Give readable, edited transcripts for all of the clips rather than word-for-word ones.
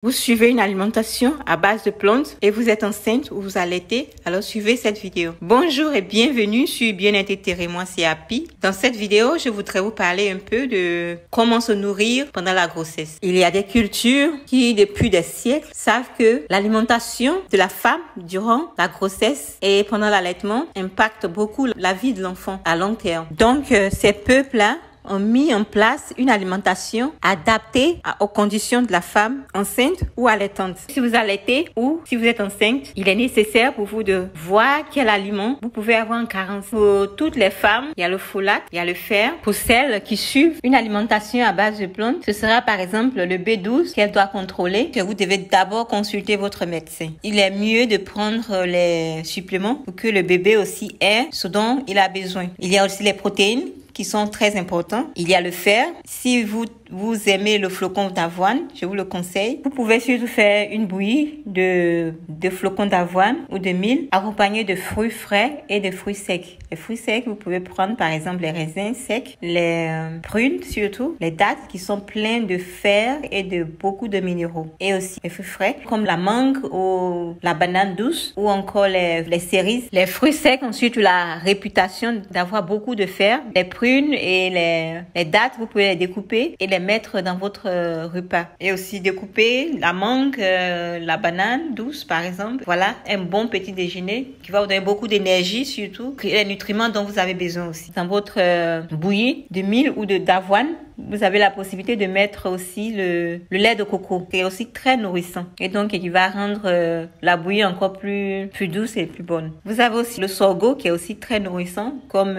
Vous suivez une alimentation à base de plantes et vous êtes enceinte ou vous allaitez, alors suivez cette vidéo. Bonjour et bienvenue sur Bien-être Terre. Moi c'est Happy. Dans cette vidéo, je voudrais vous parler un peu de comment se nourrir pendant la grossesse. Il y a des cultures qui, depuis des siècles, savent que l'alimentation de la femme durant la grossesse et pendant l'allaitement impacte beaucoup la vie de l'enfant à long terme. Donc, ces peuples-là ont mis en place une alimentation adaptée aux conditions de la femme enceinte ou allaitante. Si vous allaitez ou si vous êtes enceinte, il est nécessaire pour vous de voir quel aliment vous pouvez avoir en carence. Pour toutes les femmes, il y a le folate, il y a le fer. Pour celles qui suivent une alimentation à base de plantes, ce sera par exemple le B12 qu'elle doit contrôler, que vous devez d'abord consulter votre médecin. Il est mieux de prendre les suppléments pour que le bébé aussi ait ce dont il a besoin. Il y a aussi les protéines qui sont très importants. Il y a le fer. Si vous aimez le flocon d'avoine, je vous le conseille. Vous pouvez surtout faire une bouillie de flocons d'avoine ou de mil accompagnée de fruits frais et de fruits secs. Les fruits secs, vous pouvez prendre par exemple les raisins secs, les prunes surtout, les dattes qui sont pleines de fer et de beaucoup de minéraux. Et aussi les fruits frais comme la mangue ou la banane douce ou encore les cerises. Les fruits secs ont surtout la réputation d'avoir beaucoup de fer. Les prunes et les dattes, vous pouvez les découper et les mettre dans votre repas. Et aussi découper la mangue, la banane douce par exemple. Voilà un bon petit déjeuner qui va vous donner beaucoup d'énergie surtout, et les nutriments dont vous avez besoin aussi. Dans votre bouillie de mil ou d'avoine, vous avez la possibilité de mettre aussi le lait de coco, qui est aussi très nourrissant et donc qui va rendre la bouillie encore plus douce et plus bonne. Vous avez aussi le sorgho qui est aussi très nourrissant comme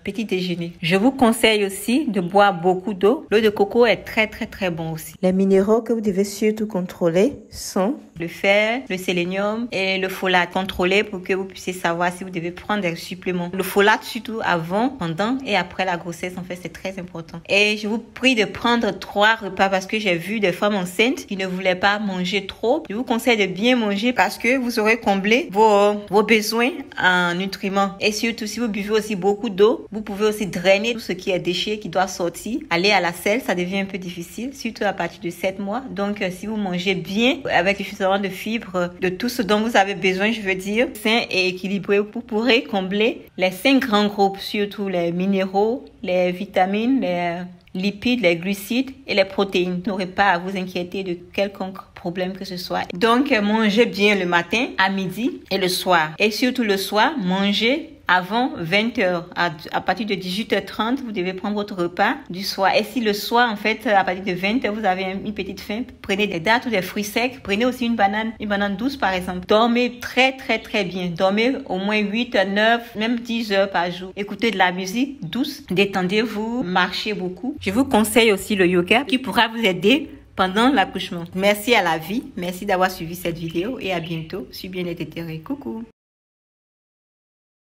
petit déjeuner. Je vous conseille aussi de boire beaucoup d'eau. L'eau de coco est très bon aussi. Les minéraux que vous devez surtout contrôler sont le fer, le sélénium et le folate. Contrôlez pour que vous puissiez savoir si vous devez prendre des suppléments. Le folate surtout avant, pendant et après la grossesse, en fait, c'est très important. Et je vous prie de prendre 3 repas parce que j'ai vu des femmes enceintes qui ne voulaient pas manger trop. Je vous conseille de bien manger parce que vous aurez comblé vos besoins en nutriments. Et surtout, si vous buvez aussi beaucoup d'eau, vous pouvez aussi drainer tout ce qui est déchet qui doit sortir. Aller à la selle, ça devient un peu difficile, surtout à partir de 7 mois. Donc, si vous mangez bien, avec suffisamment de fibres, de tout ce dont vous avez besoin, je veux dire, sain et équilibré, vous pourrez combler les 5 grands groupes, surtout les minéraux, les vitamines, les lipides, les glucides et les protéines. Vous n'aurez pas à vous inquiéter de quelconque problème que ce soit. Donc, mangez bien le matin, à midi et le soir. Et surtout le soir, mangez avant 20h. À partir de 18h30, vous devez prendre votre repas du soir. Et si le soir, en fait, à partir de 20h, vous avez une petite faim, prenez des dattes ou des fruits secs. Prenez aussi une banane douce, par exemple. Dormez très bien. Dormez au moins 8, 9, même 10 heures par jour. Écoutez de la musique douce. Détendez-vous. Marchez beaucoup. Je vous conseille aussi le yoga qui pourra vous aider pendant l'accouchement. Merci à la vie. Merci d'avoir suivi cette vidéo et à bientôt sur Bien-être Terre. Coucou.